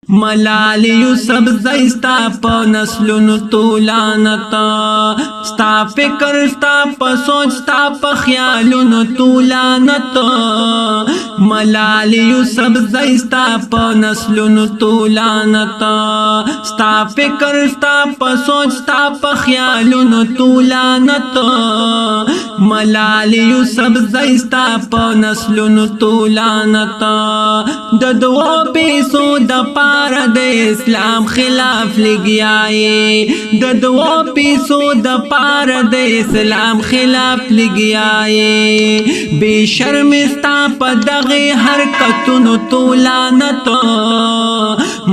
ملال یوسف زیستا پا نسلونو تو لعنتا ستا فکر ستا پا سوچ ستا پا خیالونو تو لعنتا ملال یوسف زیستا پا نسلونو تو لعنتا ستا فکر ستا پا سوچ ستا پا خیالونو تو لعنتا ملال یوسف زیستا پا نسلونو تو لعنتا د دو پیسو د پار د اسلام خلاف لګیاي د دو پیسو د پار د اسلام خلاف لګیاي بے شرم ستا په دغه حرکتونو تو لعنت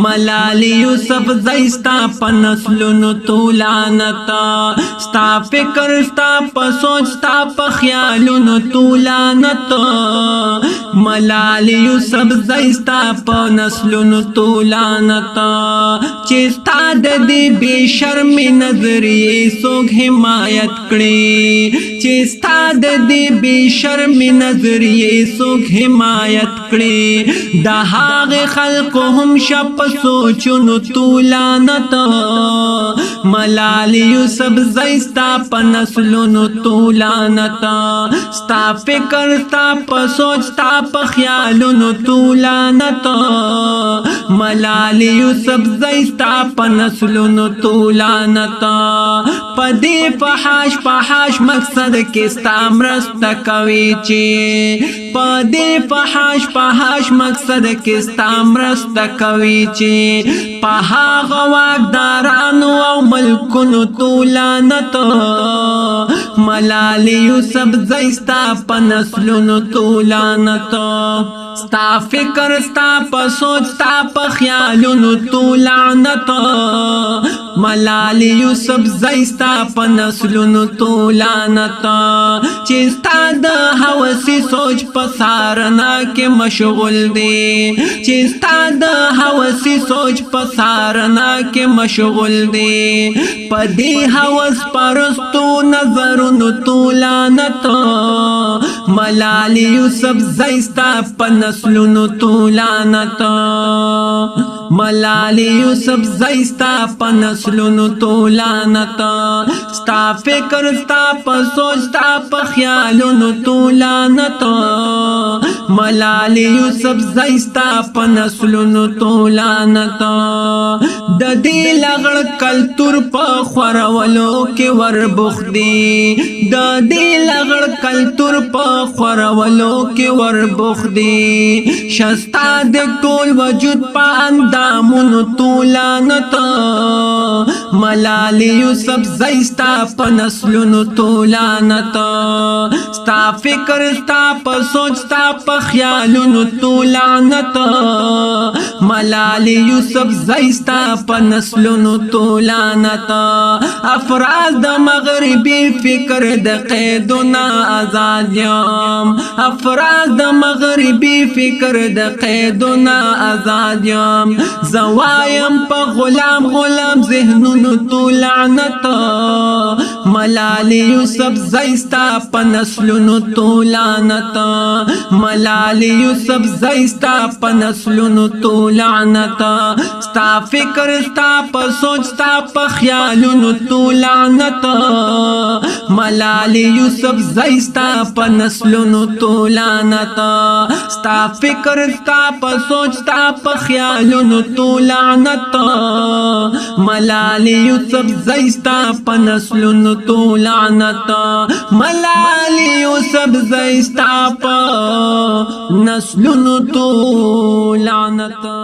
ملال یوسف زیستا په نسلونو تو لعنت ستا فکر ستا په سوچ ستا په خیالونو تو لعنت ملال یوسف زیستا په نسلونو تو لعنتا چې ستا د دې بے شرمي نظریې څوک حمایت کړي چې ستا د دې بے شرمي نظریې څوک حمایت کړي د هغه خلکو هم شپ سوچونو تو لعنتا ملال یوسف زیستا په نسلونو تو لعنتا ستا فکر ستا په سوچ ستا په خیالونو تو لعنتا ملال یوسف زیستا په نسلونو تو لعنتا پدې فحاش مقصد کې ستا مرسته کوي چې پدې فحاش مقصد کې ستا مرسته کوي چې په هغه واکدارانو او ملکونو تو لعنتا ملال یوسف زیستا په نسلونو تو لعنتا ستا فکر ستا په سوچ ستا په خیالونو تو لعنتا ملال یوسف زیستا په نسلونو تو لعنتا چې ستا د هوسي سوچ په سارنا کې مشغول دی چې ستا د هوسي سوچ په سارنا کې مشغول دی په دې هوس پرستو نظرونو تو لعنتا ملال یوسف زیستا په نسلونو تو لعنتا ملال یوسف زیستا په نسلونو تو لعنتا ستا فکر ستا په سوچ ستا په خیالونو تو لعنتا ملال یوسف زیستا په نسلونو تو لعنتا د دې لغړ کلتور په خورولو کې وربخدي د دې لغړ کلتور په خورولو کې وربخدي شستا د ټول وجود په اندامونو تو لعنتا ملال یوسف زیستا په نسلونو تو لعنتا ستا فکر ستا په سوچ ستا په خیالونو تو لعنتا ملال یوسف زیستا په نسلونو تو لعنتا افراد د مغربي فکر د قیدونه آزاد یم افراد د مغربي فکر د قیدونه آزاد یم زوایم په غلام ذهنونو تو لعنتا ملال یوسف زیستا په نسلونو تو لعنتا ملال یوسف زیستا په نسلونو تو لعنتا ستا فکر ستا په سوچ ستا په خیالونو تو لعنتا ملال یوسف زیستا په نسلونو تو لعنتا ستا فکر ستا په سوچ ستا په خیالونو تو لعنتا ملال یوسف زیستا په نسلونو تو لعنتا ملال یوسف زیستا په نسلونو تو لعنتا